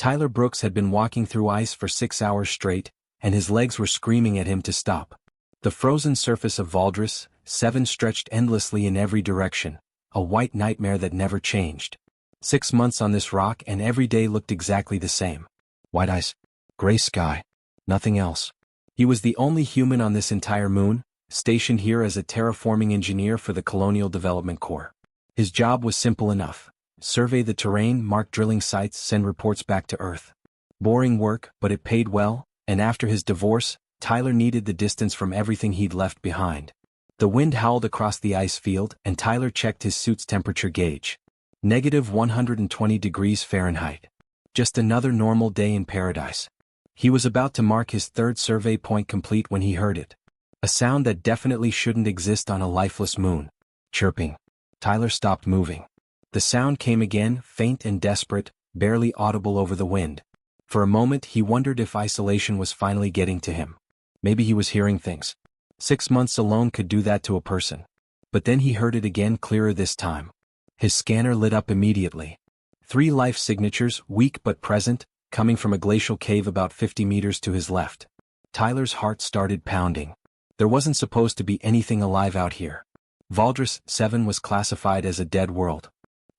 Tyler Brooks had been walking through ice for 6 hours straight, and his legs were screaming at him to stop. The frozen surface of Valdres 7 stretched endlessly in every direction, a white nightmare that never changed. 6 months on this rock and every day looked exactly the same. White ice, gray sky, nothing else. He was the only human on this entire moon, stationed here as a terraforming engineer for the Colonial Development Corps. His job was simple enough: survey the terrain, mark drilling sites, send reports back to Earth. Boring work, but it paid well, and after his divorce, Tyler needed the distance from everything he'd left behind. The wind howled across the ice field, and Tyler checked his suit's temperature gauge. -120 degrees Fahrenheit. Just another normal day in paradise. He was about to mark his 3rd survey point complete when he heard it. A sound that definitely shouldn't exist on a lifeless moon. Chirping. Tyler stopped moving. The sound came again, faint and desperate, barely audible over the wind. For a moment he wondered if isolation was finally getting to him. Maybe he was hearing things. 6 months alone could do that to a person. But then he heard it again, clearer this time. His scanner lit up immediately. 3 life signatures, weak but present, coming from a glacial cave about 50 meters to his left. Tyler's heart started pounding. There wasn't supposed to be anything alive out here. Valdres 7 was classified as a dead world.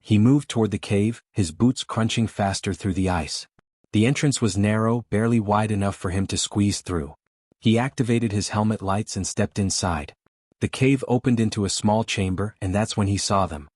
He moved toward the cave, his boots crunching faster through the ice. The entrance was narrow, barely wide enough for him to squeeze through. He activated his helmet lights and stepped inside. The cave opened into a small chamber, and that's when he saw them.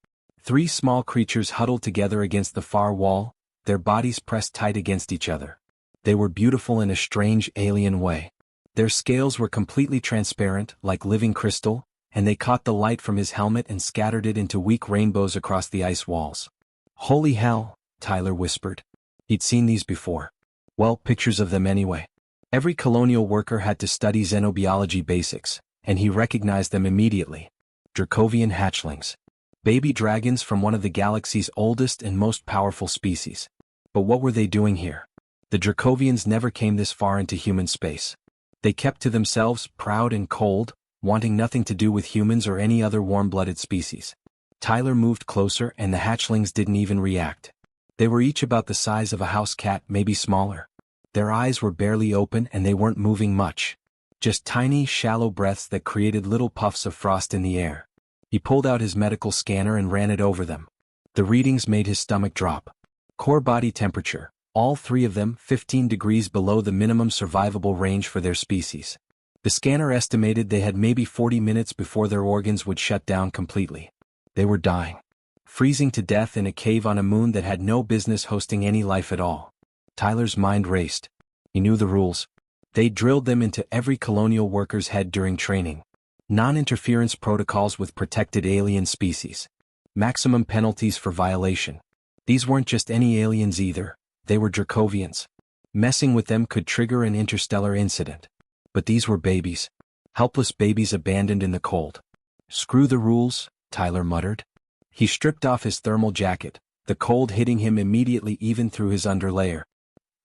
3 small creatures huddled together against the far wall, their bodies pressed tight against each other. They were beautiful in a strange, alien way. Their scales were completely transparent, like living crystal, and they caught the light from his helmet and scattered it into weak rainbows across the ice walls. "Holy hell," Tyler whispered. He'd seen these before. Well, pictures of them anyway. Every colonial worker had to study xenobiology basics, and he recognized them immediately. Dracovian hatchlings. Baby dragons from one of the galaxy's oldest and most powerful species. But what were they doing here? The Dracovians never came this far into human space. They kept to themselves, proud and cold, wanting nothing to do with humans or any other warm-blooded species. Tyler moved closer and the hatchlings didn't even react. They were each about the size of a house cat, maybe smaller. Their eyes were barely open and they weren't moving much. Just tiny, shallow breaths that created little puffs of frost in the air. He pulled out his medical scanner and ran it over them. The readings made his stomach drop. Core body temperature, all 3 of them 15 degrees below the minimum survivable range for their species. The scanner estimated they had maybe 40 minutes before their organs would shut down completely. They were dying. Freezing to death in a cave on a moon that had no business hosting any life at all. Tyler's mind raced. He knew the rules. They drilled them into every colonial worker's head during training. Non-interference protocols with protected alien species. Maximum penalties for violation. These weren't just any aliens either, they were Dracovians. Messing with them could trigger an interstellar incident. But these were babies. Helpless babies abandoned in the cold. "Screw the rules," Tyler muttered. He stripped off his thermal jacket, the cold hitting him immediately even through his underlayer.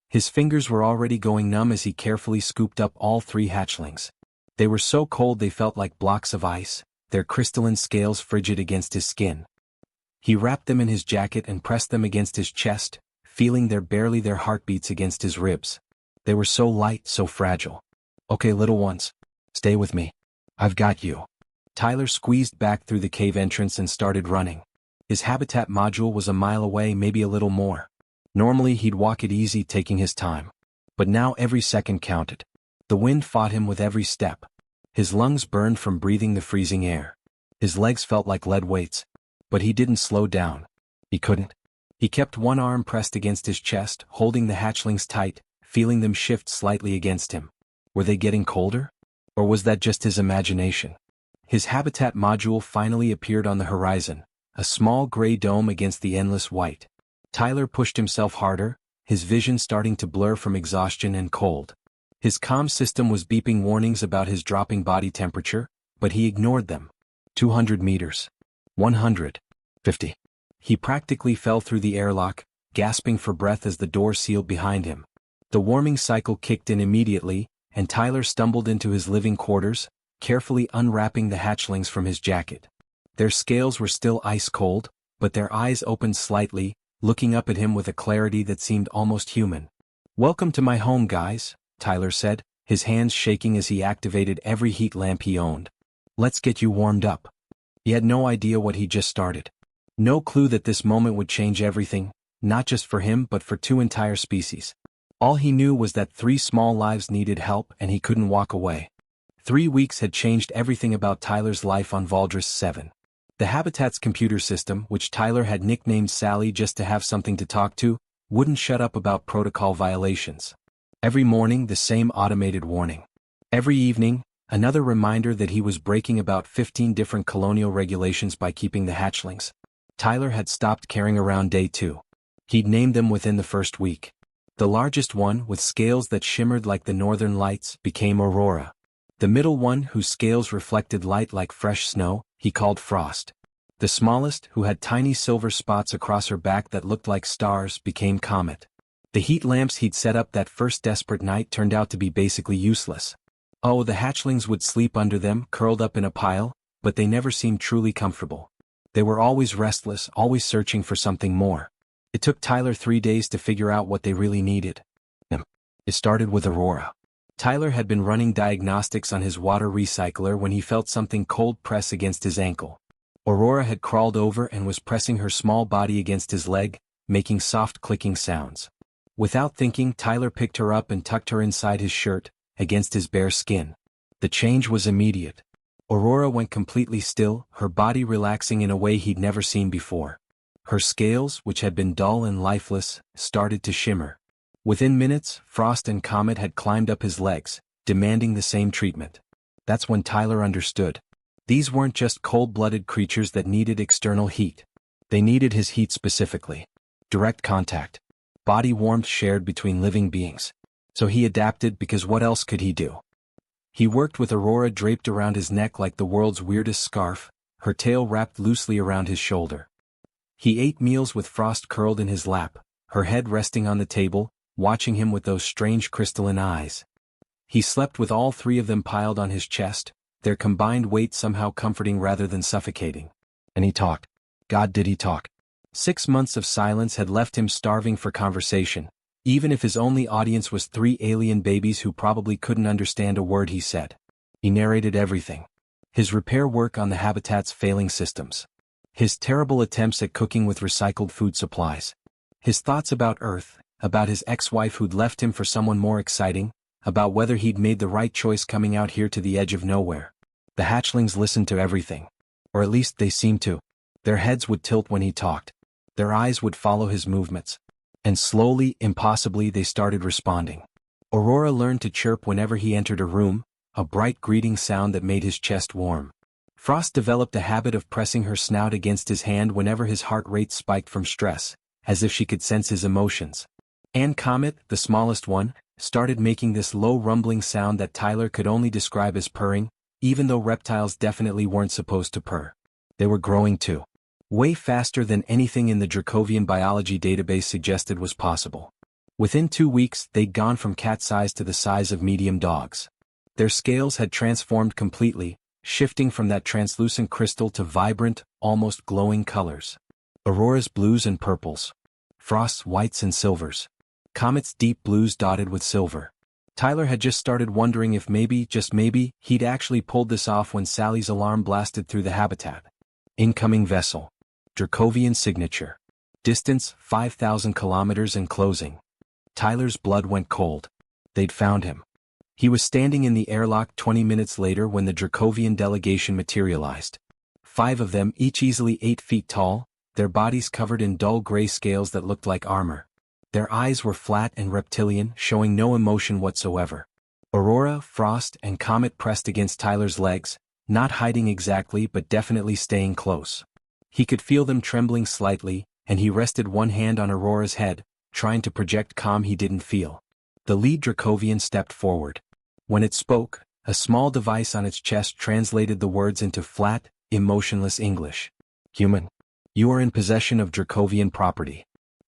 His fingers were already going numb as he carefully scooped up all 3 hatchlings. They were so cold they felt like blocks of ice, their crystalline scales frigid against his skin. He wrapped them in his jacket and pressed them against his chest, feeling barely their heartbeats against his ribs. They were so light, so fragile. "Okay, little ones. Stay with me. I've got you." Tyler squeezed back through the cave entrance and started running. His habitat module was a mile away, maybe a little more. Normally he'd walk it easy, taking his time. But now every second counted. The wind fought him with every step. His lungs burned from breathing the freezing air. His legs felt like lead weights. But he didn't slow down. He couldn't. He kept one arm pressed against his chest, holding the hatchlings tight, feeling them shift slightly against him. Were they getting colder? Or was that just his imagination? His habitat module finally appeared on the horizon, a small gray dome against the endless white. Tyler pushed himself harder, his vision starting to blur from exhaustion and cold. His comm system was beeping warnings about his dropping body temperature, but he ignored them. 200 meters. 150. He practically fell through the airlock, gasping for breath as the door sealed behind him. The warming cycle kicked in immediately, and Tyler stumbled into his living quarters, carefully unwrapping the hatchlings from his jacket. Their scales were still ice cold, but their eyes opened slightly, looking up at him with a clarity that seemed almost human. "Welcome to my home, guys," Tyler said, his hands shaking as he activated every heat lamp he owned. "Let's get you warmed up." He had no idea what he just started. No clue that this moment would change everything, not just for him but for two entire species. All he knew was that 3 small lives needed help and he couldn't walk away. 3 weeks had changed everything about Tyler's life on Valdris 7. The Habitat's computer system, which Tyler had nicknamed Sally just to have something to talk to, wouldn't shut up about protocol violations. Every morning the same automated warning. Every evening, another reminder that he was breaking about 15 different colonial regulations by keeping the hatchlings. Tyler had stopped carrying around day 2. He'd named them within the first week. The largest one, with scales that shimmered like the northern lights, became Aurora. The middle one, whose scales reflected light like fresh snow, he called Frost. The smallest, who had tiny silver spots across her back that looked like stars, became Comet. The heat lamps he'd set up that first desperate night turned out to be basically useless. Oh, the hatchlings would sleep under them, curled up in a pile, but they never seemed truly comfortable. They were always restless, always searching for something more. It took Tyler 3 days to figure out what they really needed. It started with Aurora. Tyler had been running diagnostics on his water recycler when he felt something cold press against his ankle. Aurora had crawled over and was pressing her small body against his leg, making soft clicking sounds. Without thinking, Tyler picked her up and tucked her inside his shirt, against his bare skin. The change was immediate. Aurora went completely still, her body relaxing in a way he'd never seen before. Her scales, which had been dull and lifeless, started to shimmer. Within minutes, Frost and Comet had climbed up his legs, demanding the same treatment. That's when Tyler understood. These weren't just cold-blooded creatures that needed external heat. They needed his heat specifically. Direct contact. Body warmth shared between living beings. So he adapted because what else could he do? He worked with Aurora draped around his neck like the world's weirdest scarf, her tail wrapped loosely around his shoulder. He ate meals with Frost curled in his lap, her head resting on the table, watching him with those strange crystalline eyes. He slept with all 3 of them piled on his chest, their combined weight somehow comforting rather than suffocating. And he talked. God, did he talk. 6 months of silence had left him starving for conversation, even if his only audience was 3 alien babies who probably couldn't understand a word he said. He narrated everything. His repair work on the Habitat's failing systems. His terrible attempts at cooking with recycled food supplies. His thoughts about Earth, about his ex-wife who'd left him for someone more exciting, about whether he'd made the right choice coming out here to the edge of nowhere. The hatchlings listened to everything. Or at least they seemed to. Their heads would tilt when he talked. Their eyes would follow his movements. And slowly, impossibly, they started responding. Aurora learned to chirp whenever he entered a room, a bright greeting sound that made his chest warm. Frost developed a habit of pressing her snout against his hand whenever his heart rate spiked from stress, as if she could sense his emotions. And Comet, the smallest one, started making this low rumbling sound that Tyler could only describe as purring, even though reptiles definitely weren't supposed to purr. They were growing too. Way faster than anything in the Dracovian biology database suggested was possible. Within 2 weeks, they'd gone from cat size to the size of medium dogs. Their scales had transformed completely, shifting from that translucent crystal to vibrant, almost glowing colors. Aurora's blues and purples. Frost's whites and silvers. Comet's deep blues dotted with silver. Tyler had just started wondering if maybe, just maybe, he'd actually pulled this off when Sally's alarm blasted through the habitat. Incoming vessel. Dracovian signature. Distance 5,000 kilometers and closing. Tyler's blood went cold. They'd found him. He was standing in the airlock 20 minutes later when the Dracovian delegation materialized. 5 of them, each easily 8 feet tall, their bodies covered in dull gray scales that looked like armor. Their eyes were flat and reptilian, showing no emotion whatsoever. Aurora, Frost, and Comet pressed against Tyler's legs, not hiding exactly but definitely staying close. He could feel them trembling slightly, and he rested one hand on Aurora's head, trying to project calm he didn't feel. The lead Dracovian stepped forward. When it spoke, a small device on its chest translated the words into flat, emotionless English. Human. You are in possession of Dracovian property.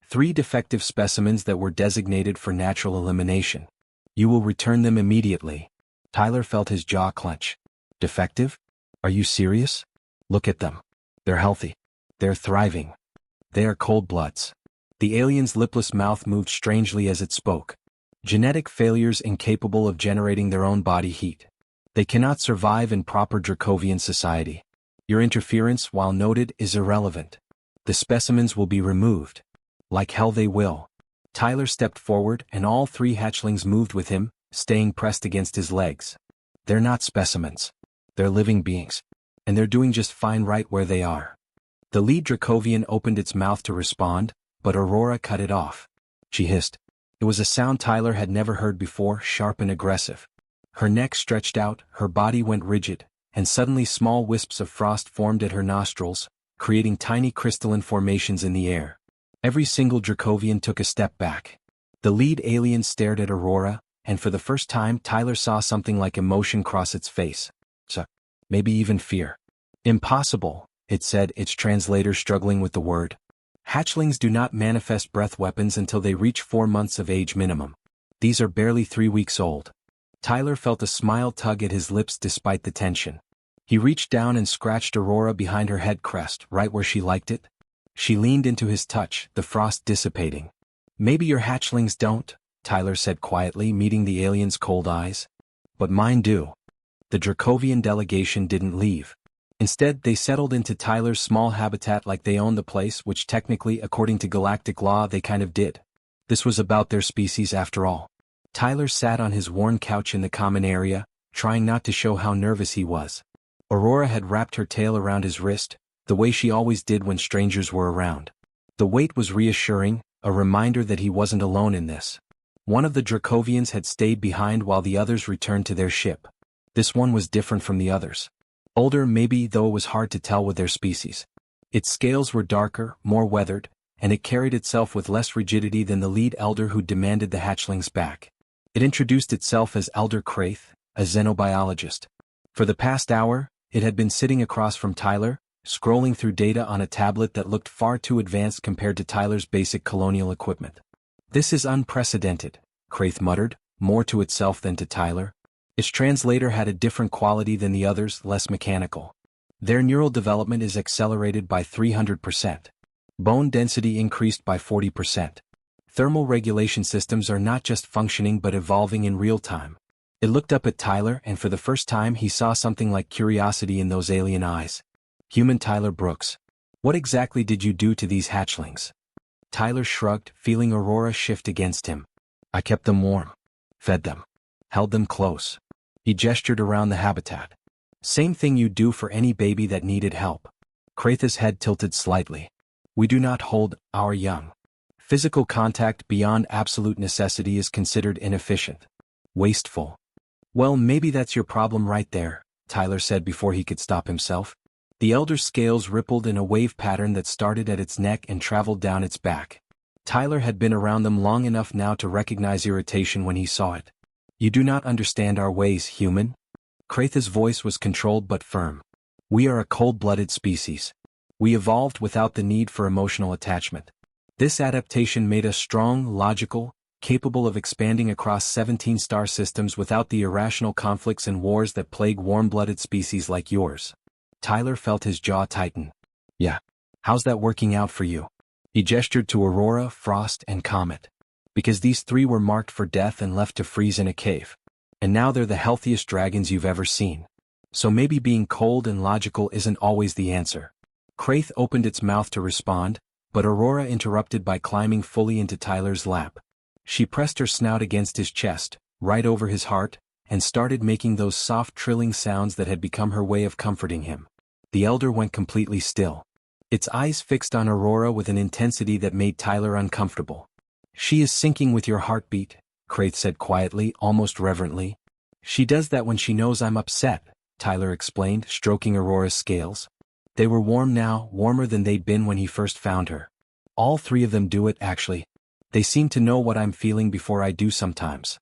3 defective specimens that were designated for natural elimination. You will return them immediately. Tyler felt his jaw clench. Defective? Are you serious? Look at them. They're healthy. They're thriving. They are cold bloods. The alien's lipless mouth moved strangely as it spoke. Genetic failures incapable of generating their own body heat. They cannot survive in proper Dracovian society. Your interference, while noted, is irrelevant. The specimens will be removed. Like hell they will. Tyler stepped forward and all three hatchlings moved with him, staying pressed against his legs. They're not specimens. They're living beings. And they're doing just fine right where they are. The lead Dracovian opened its mouth to respond, but Aurora cut it off. She hissed. It was a sound Tyler had never heard before, sharp and aggressive. Her neck stretched out, her body went rigid, and suddenly small wisps of frost formed at her nostrils, creating tiny crystalline formations in the air. Every single Dracovian took a step back. The lead alien stared at Aurora, and for the first time Tyler saw something like emotion cross its face. Maybe even fear. Impossible, it said, its translator struggling with the word. Hatchlings do not manifest breath weapons until they reach 4 months of age minimum. These are barely 3 weeks old. Tyler felt a smile tug at his lips despite the tension. He reached down and scratched Aurora behind her head crest, right where she liked it. She leaned into his touch, the frost dissipating. Maybe your hatchlings don't, Tyler said quietly, meeting the alien's cold eyes. But mine do. The Dracovian delegation didn't leave. Instead, they settled into Tyler's small habitat like they owned the place, which technically, according to galactic law, they kind of did. This was about their species after all. Tyler sat on his worn couch in the common area, trying not to show how nervous he was. Aurora had wrapped her tail around his wrist, the way she always did when strangers were around. The weight was reassuring, a reminder that he wasn't alone in this. One of the Dracovians had stayed behind while the others returned to their ship. This one was different from the others. Older maybe, though it was hard to tell with their species. Its scales were darker, more weathered, and it carried itself with less rigidity than the lead elder who demanded the hatchlings back. It introduced itself as Elder Kraith, a xenobiologist. For the past hour, it had been sitting across from Tyler, scrolling through data on a tablet that looked far too advanced compared to Tyler's basic colonial equipment. This is unprecedented, Kraith muttered, more to itself than to Tyler. Its translator had a different quality than the others, less mechanical. Their neural development is accelerated by 300%. Bone density increased by 40%. Thermal regulation systems are not just functioning but evolving in real time. It looked up at Tyler, and for the first time he saw something like curiosity in those alien eyes. Human Tyler Brooks. What exactly did you do to these hatchlings? Tyler shrugged, feeling Aurora shift against him. I kept them warm. Fed them. Held them close. He gestured around the habitat. Same thing you'd do for any baby that needed help. Kraith's head tilted slightly. We do not hold our young. Physical contact beyond absolute necessity is considered inefficient. Wasteful. Well, maybe that's your problem right there, Tyler said before he could stop himself. The elder's scales rippled in a wave pattern that started at its neck and traveled down its back. Tyler had been around them long enough now to recognize irritation when he saw it. You do not understand our ways, human. Kraith's voice was controlled but firm. We are a cold-blooded species. We evolved without the need for emotional attachment. This adaptation made us strong, logical, capable of expanding across 17 star systems without the irrational conflicts and wars that plague warm-blooded species like yours. Tyler felt his jaw tighten. Yeah. How's that working out for you? He gestured to Aurora, Frost, and Comet. Because these three were marked for death and left to freeze in a cave. And now they're the healthiest dragons you've ever seen. So maybe being cold and logical isn't always the answer. Kraith opened its mouth to respond, but Aurora interrupted by climbing fully into Tyler's lap. She pressed her snout against his chest, right over his heart, and started making those soft trilling sounds that had become her way of comforting him. The elder went completely still. Its eyes fixed on Aurora with an intensity that made Tyler uncomfortable. She is syncing with your heartbeat, Kraith said quietly, almost reverently. She does that when she knows I'm upset, Tyler explained, stroking Aurora's scales. They were warm now, warmer than they'd been when he first found her. All three of them do it, actually. They seem to know what I'm feeling before I do sometimes.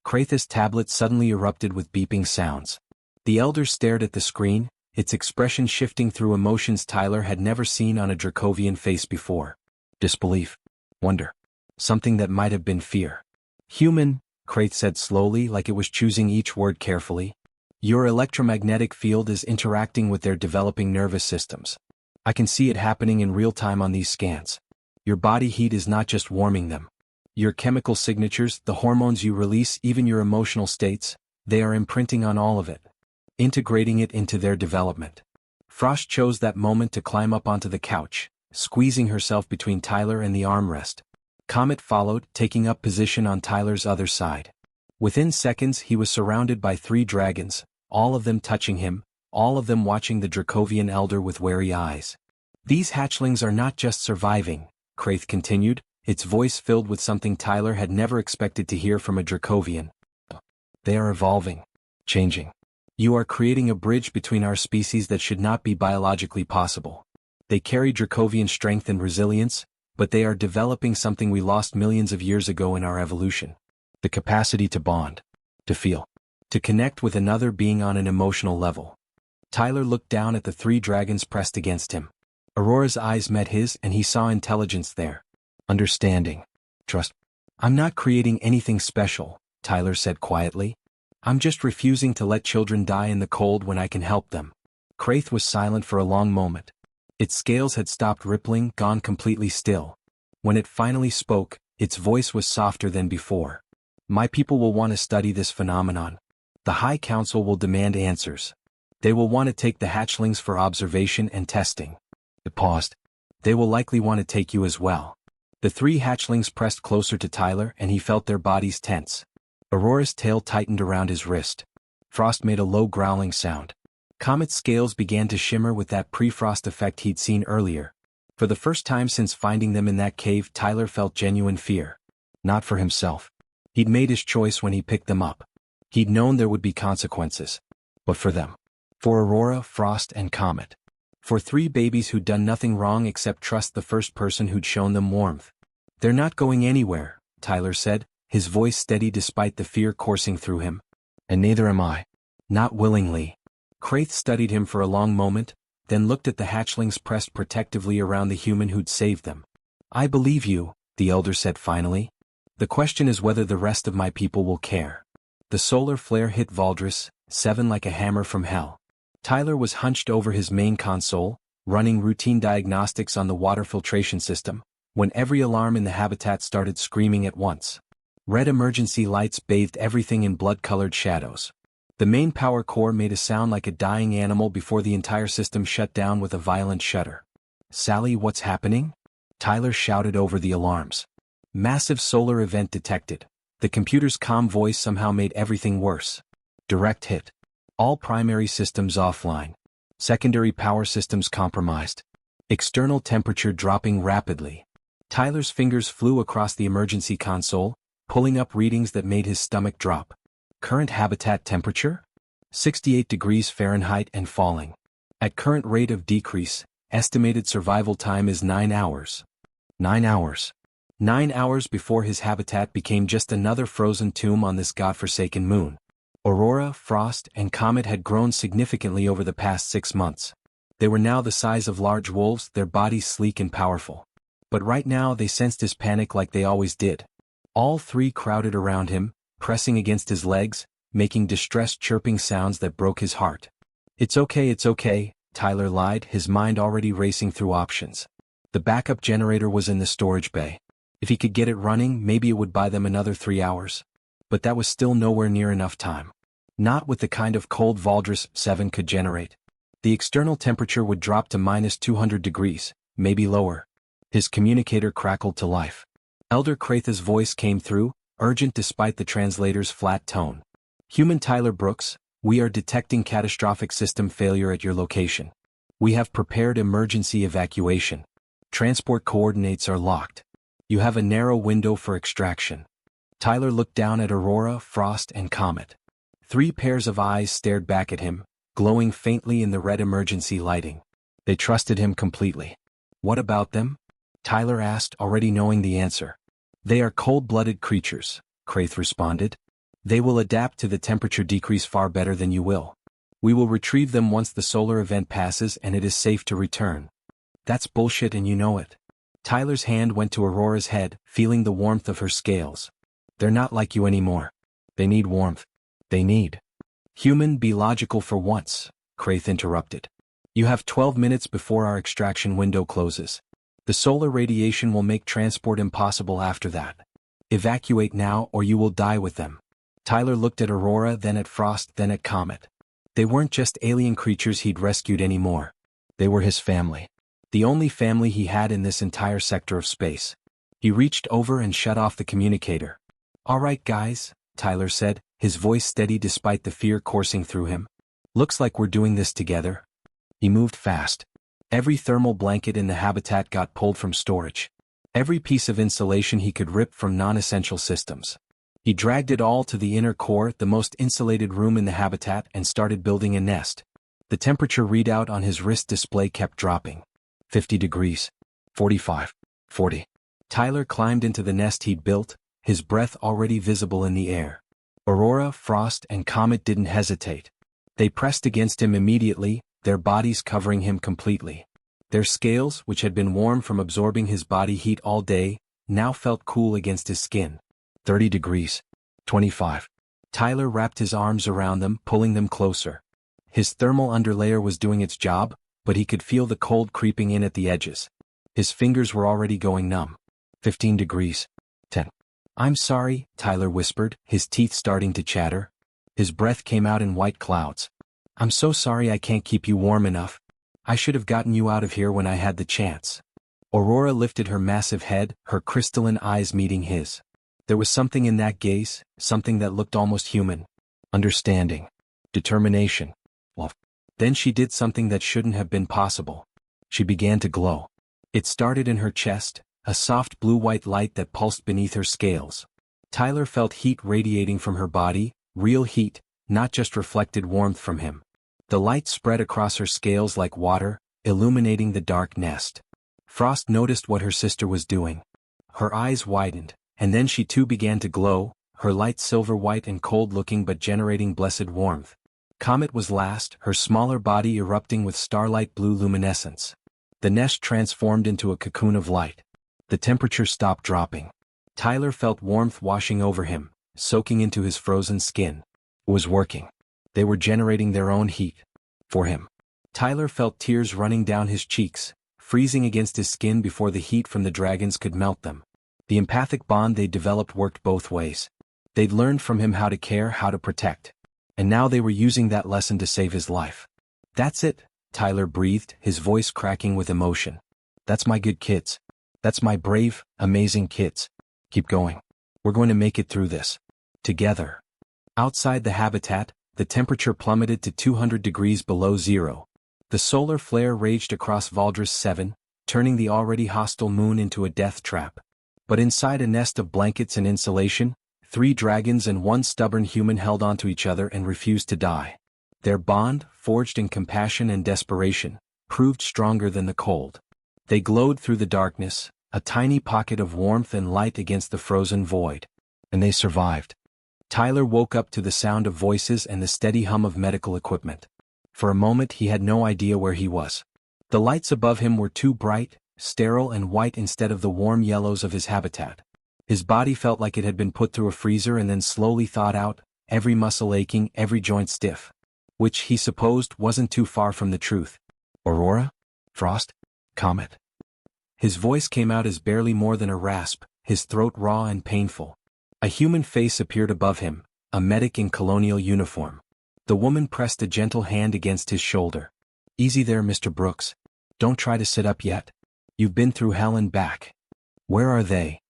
Kraith's tablet suddenly erupted with beeping sounds. The elder stared at the screen, its expression shifting through emotions Tyler had never seen on a Dracovian face before. Disbelief. Wonder. Something that might have been fear. Human, Kraith said slowly, like it was choosing each word carefully. Your electromagnetic field is interacting with their developing nervous systems. I can see it happening in real time on these scans. Your body heat is not just warming them. Your chemical signatures, the hormones you release, even your emotional states, they are imprinting on all of it, integrating it into their development. Frost chose that moment to climb up onto the couch, squeezing herself between Tyler and the armrest. Comet followed, taking up position on Tyler's other side. Within seconds he was surrounded by 3 dragons, all of them touching him, all of them watching the Dracovian elder with wary eyes. These hatchlings are not just surviving, Kraith continued, its voice filled with something Tyler had never expected to hear from a Dracovian. They are evolving, changing. You are creating a bridge between our species that should not be biologically possible. They carry Dracovian strength and resilience, but they are developing something we lost millions of years ago in our evolution. The capacity to bond, to feel, to connect with another being on an emotional level. Tyler looked down at the 3 dragons pressed against him. Aurora's eyes met his and he saw intelligence there. Understanding. Trust. I'm not creating anything special, Tyler said quietly. I'm just refusing to let children die in the cold when I can help them. Kraith was silent for a long moment. Its scales had stopped rippling, gone completely still. When it finally spoke, its voice was softer than before. My people will want to study this phenomenon. The High Council will demand answers. They will want to take the hatchlings for observation and testing. It paused. They will likely want to take you as well. The 3 hatchlings pressed closer to Tyler and he felt their bodies tense. Aurora's tail tightened around his wrist. Frost made a low growling sound. Comet's scales began to shimmer with that pre-frost effect he'd seen earlier. For the first time since finding them in that cave, Tyler felt genuine fear. Not for himself. He'd made his choice when he picked them up. He'd known there would be consequences. But for them. For Aurora, Frost, and Comet. For 3 babies who'd done nothing wrong except trust the first person who'd shown them warmth. They're not going anywhere, Tyler said, his voice steady despite the fear coursing through him. And neither am I. Not willingly. Kraith studied him for a long moment, then looked at the hatchlings pressed protectively around the human who'd saved them. I believe you, the elder said finally. The question is whether the rest of my people will care. The solar flare hit Valdris, 7 like a hammer from hell. Tyler was hunched over his main console, running routine diagnostics on the water filtration system, when every alarm in the habitat started screaming at once. Red emergency lights bathed everything in blood-colored shadows. The main power core made a sound like a dying animal before the entire system shut down with a violent shudder. Sally, what's happening? Tyler shouted over the alarms. Massive solar event detected. The computer's calm voice somehow made everything worse. Direct hit. All primary systems offline. Secondary power systems compromised. External temperature dropping rapidly. Tyler's fingers flew across the emergency console, pulling up readings that made his stomach drop. Current habitat temperature? 68 degrees Fahrenheit and falling. At current rate of decrease, estimated survival time is 9 hours. 9 hours. 9 hours before his habitat became just another frozen tomb on this godforsaken moon. Aurora, Frost, and Comet had grown significantly over the past 6 months. They were now the size of large wolves, their bodies sleek and powerful. But right now they sensed his panic like they always did. All 3 crowded around him, pressing against his legs, making distressed chirping sounds that broke his heart. It's okay, Tyler lied, his mind already racing through options. The backup generator was in the storage bay. If he could get it running, maybe it would buy them another 3 hours. But that was still nowhere near enough time. Not with the kind of cold Valdris 7 could generate. The external temperature would drop to minus 200 degrees, maybe lower. His communicator crackled to life. Elder Kraith's voice came through, urgent despite the translator's flat tone. Human Tyler Brooks, we are detecting catastrophic system failure at your location. We have prepared emergency evacuation. Transport coordinates are locked. You have a narrow window for extraction. Tyler looked down at Aurora, Frost, and Comet. 3 pairs of eyes stared back at him, glowing faintly in the red emergency lighting. They trusted him completely. What about them? Tyler asked, already knowing the answer. They are cold-blooded creatures, Kraith responded. They will adapt to the temperature decrease far better than you will. We will retrieve them once the solar event passes and it is safe to return. That's bullshit and you know it. Tyler's hand went to Aurora's head, feeling the warmth of her scales. They're not like you anymore. They need warmth. They need. Human, be logical for once, Kraith interrupted. You have 12 minutes before our extraction window closes. The solar radiation will make transport impossible after that. Evacuate now or you will die with them. Tyler looked at Aurora, then at Frost, then at Comet. They weren't just alien creatures he'd rescued anymore. They were his family. The only family he had in this entire sector of space. He reached over and shut off the communicator. "All right, guys," Tyler said, his voice steady despite the fear coursing through him. "Looks like we're doing this together." He moved fast. Every thermal blanket in the habitat got pulled from storage. Every piece of insulation he could rip from non-essential systems. He dragged it all to the inner core, the most insulated room in the habitat, and started building a nest. The temperature readout on his wrist display kept dropping. 50 degrees. 45. 40. Tyler climbed into the nest he'd built, his breath already visible in the air. Aurora, Frost, and Comet didn't hesitate. They pressed against him immediately, their bodies covering him completely. Their scales, which had been warm from absorbing his body heat all day, now felt cool against his skin. 30 degrees. 25. Tyler wrapped his arms around them, pulling them closer. His thermal underlayer was doing its job, but he could feel the cold creeping in at the edges. His fingers were already going numb. 15 degrees. 10. "I'm sorry," Tyler whispered, his teeth starting to chatter. His breath came out in white clouds. "I'm so sorry I can't keep you warm enough. I should have gotten you out of here when I had the chance." Aurora lifted her massive head, her crystalline eyes meeting his. There was something in that gaze, something that looked almost human. Understanding. Determination. Well, then she did something that shouldn't have been possible. She began to glow. It started in her chest, a soft blue-white light that pulsed beneath her scales. Tyler felt heat radiating from her body, real heat, not just reflected warmth from him. The light spread across her scales like water, illuminating the dark nest. Frost noticed what her sister was doing. Her eyes widened, and then she too began to glow, her light silver-white and cold-looking but generating blessed warmth. Comet was last, her smaller body erupting with starlight blue luminescence. The nest transformed into a cocoon of light. The temperature stopped dropping. Tyler felt warmth washing over him, soaking into his frozen skin. It was working. They were generating their own heat. For him. Tyler felt tears running down his cheeks, freezing against his skin before the heat from the dragons could melt them. The empathic bond they developed worked both ways. They'd learned from him how to care, how to protect. And now they were using that lesson to save his life. "That's it," Tyler breathed, his voice cracking with emotion. "That's my good kids. That's my brave, amazing kids. Keep going. We're going to make it through this. Together." Outside the habitat, the temperature plummeted to 200 degrees below zero. The solar flare raged across Valdris 7, turning the already hostile moon into a death trap. But inside a nest of blankets and insulation, 3 dragons and 1 stubborn human held onto each other and refused to die. Their bond, forged in compassion and desperation, proved stronger than the cold. They glowed through the darkness, a tiny pocket of warmth and light against the frozen void. And they survived. Tyler woke up to the sound of voices and the steady hum of medical equipment. For a moment he had no idea where he was. The lights above him were too bright, sterile and white instead of the warm yellows of his habitat. His body felt like it had been put through a freezer and then slowly thawed out, every muscle aching, every joint stiff. Which, he supposed, wasn't too far from the truth. "Aurora? Frost? Comet?" His voice came out as barely more than a rasp, his throat raw and painful. A human face appeared above him, a medic in colonial uniform. The woman pressed a gentle hand against his shoulder. "Easy there, Mr. Brooks. Don't try to sit up yet. You've been through hell and back." "Where are they?"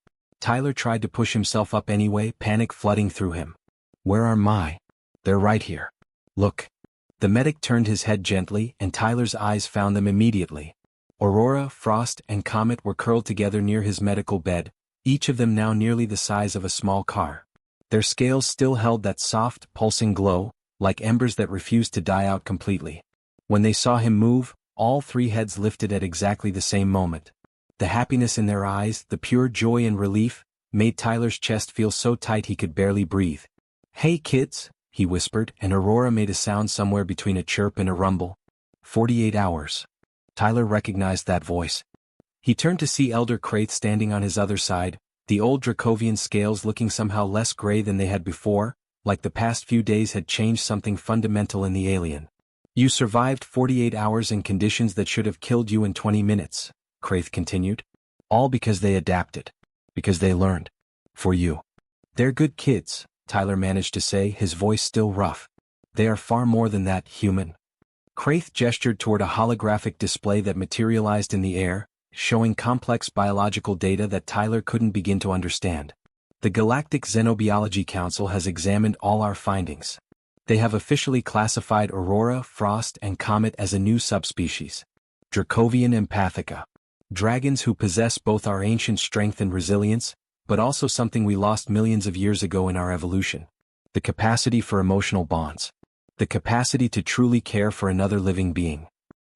Tyler tried to push himself up anyway, panic flooding through him. "Where are my?" "They're right here. Look." The medic turned his head gently, and Tyler's eyes found them immediately. Aurora, Frost, and Comet were curled together near his medical bed, each of them now nearly the size of a small car. Their scales still held that soft, pulsing glow, like embers that refused to die out completely. When they saw him move, all 3 heads lifted at exactly the same moment. The happiness in their eyes, the pure joy and relief, made Tyler's chest feel so tight he could barely breathe. "Hey kids," he whispered, and Aurora made a sound somewhere between a chirp and a rumble. 48 hours. Tyler recognized that voice. He turned to see Elder Kraith standing on his other side, the old Dracovian scales looking somehow less gray than they had before, like the past few days had changed something fundamental in the alien. "You survived 48 hours in conditions that should have killed you in 20 minutes, Kraith continued. All because they adapted. Because they learned. For you. They're good kids, Tyler managed to say, his voice still rough. They are far more than that, human. Kraith gestured toward a holographic display that materialized in the air, showing complex biological data that Tyler couldn't begin to understand. The Galactic Xenobiology Council has examined all our findings. They have officially classified Aurora, Frost, and Comet as a new subspecies. Dracovian Empathica. Dragons who possess both our ancient strength and resilience, but also something we lost millions of years ago in our evolution. The capacity for emotional bonds. The capacity to truly care for another living being.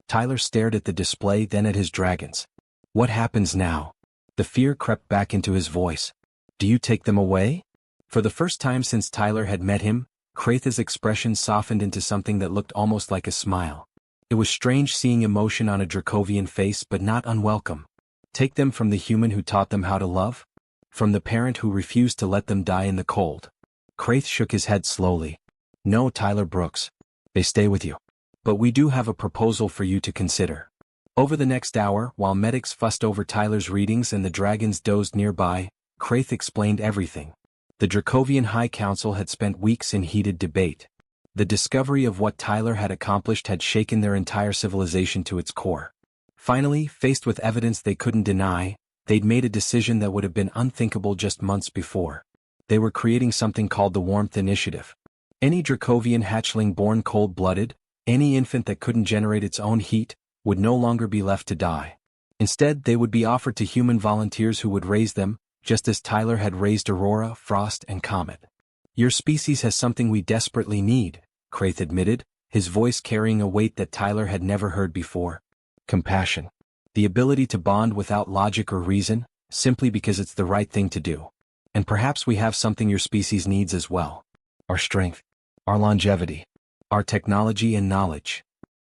Tyler stared at the display, then at his dragons. What happens now? The fear crept back into his voice. Do you take them away? For the first time since Tyler had met him, Kraith's expression softened into something that looked almost like a smile. It was strange seeing emotion on a Dracovian face, but not unwelcome. Take them from the human who taught them how to love? From the parent who refused to let them die in the cold? Kraith shook his head slowly. No, Tyler Brooks. They stay with you. But we do have a proposal for you to consider. Over the next hour, while medics fussed over Tyler's readings and the dragons dozed nearby, Kraith explained everything. The Dracovian High Council had spent weeks in heated debate. The discovery of what Tyler had accomplished had shaken their entire civilization to its core. Finally, faced with evidence they couldn't deny, they'd made a decision that would have been unthinkable just months before. They were creating something called the Warmth Initiative. Any Dracovian hatchling born cold-blooded, any infant that couldn't generate its own heat, would no longer be left to die. Instead, they would be offered to human volunteers who would raise them, just as Tyler had raised Aurora, Frost, and Comet. Your species has something we desperately need, Kraith admitted, his voice carrying a weight that Tyler had never heard before. Compassion. The ability to bond without logic or reason, simply because it's the right thing to do. And perhaps we have something your species needs as well. Our strength. Our longevity. Our technology and knowledge.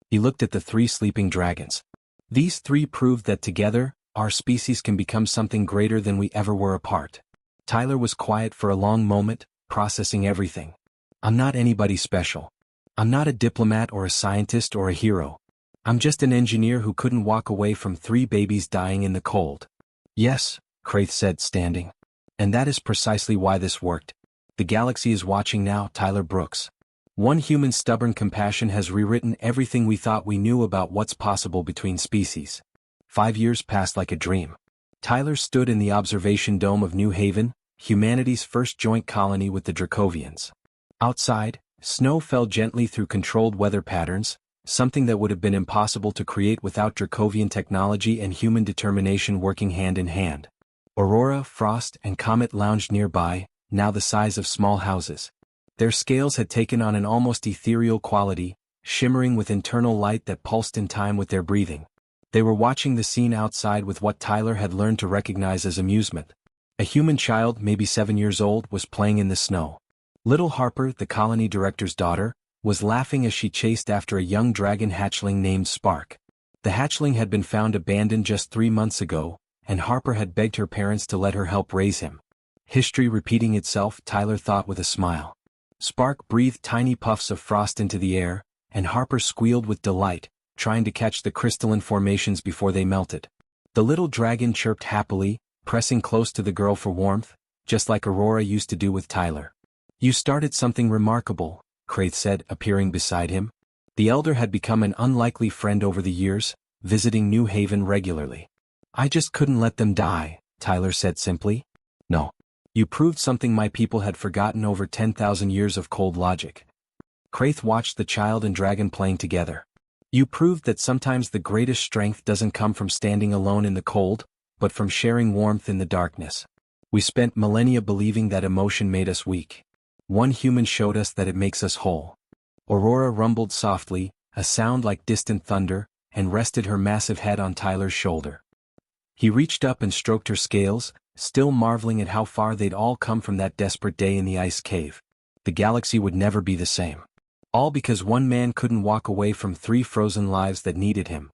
He looked at the three sleeping dragons. These three proved that together, our species can become something greater than we ever were apart. Tyler was quiet for a long moment, processing everything. I'm not anybody special. I'm not a diplomat or a scientist or a hero. I'm just an engineer who couldn't walk away from 3 babies dying in the cold. Yes, Kraith said, standing. And that is precisely why this worked. The galaxy is watching now, Tyler Brooks. One human's stubborn compassion has rewritten everything we thought we knew about what's possible between species. 5 years passed like a dream. Tyler stood in the observation dome of New Haven, humanity's first joint colony with the Dracovians. Outside, snow fell gently through controlled weather patterns, something that would have been impossible to create without Dracovian technology and human determination working hand in hand. Aurora, Frost, and Comet lounged nearby, now the size of small houses. Their scales had taken on an almost ethereal quality, shimmering with internal light that pulsed in time with their breathing. They were watching the scene outside with what Tyler had learned to recognize as amusement. A human child, maybe 7 years old, was playing in the snow. Little Harper, the colony director's daughter, was laughing as she chased after a young dragon hatchling named Spark. The hatchling had been found abandoned just 3 months ago, and Harper had begged her parents to let her help raise him. History repeating itself, Tyler thought with a smile. Spark breathed tiny puffs of frost into the air, and Harper squealed with delight, trying to catch the crystalline formations before they melted. The little dragon chirped happily, pressing close to the girl for warmth, just like Aurora used to do with Tyler. You started something remarkable, Kraith said, appearing beside him. The elder had become an unlikely friend over the years, visiting New Haven regularly. I just couldn't let them die, Tyler said simply. No. You proved something my people had forgotten over 10,000 years of cold logic. Kraith watched the child and dragon playing together. You proved that sometimes the greatest strength doesn't come from standing alone in the cold, but from sharing warmth in the darkness. We spent millennia believing that emotion made us weak. One human showed us that it makes us whole. Aurora rumbled softly, a sound like distant thunder, and rested her massive head on Tyler's shoulder. He reached up and stroked her scales, still marveling at how far they'd all come from that desperate day in the ice cave. The galaxy would never be the same. All because one man couldn't walk away from 3 frozen lives that needed him.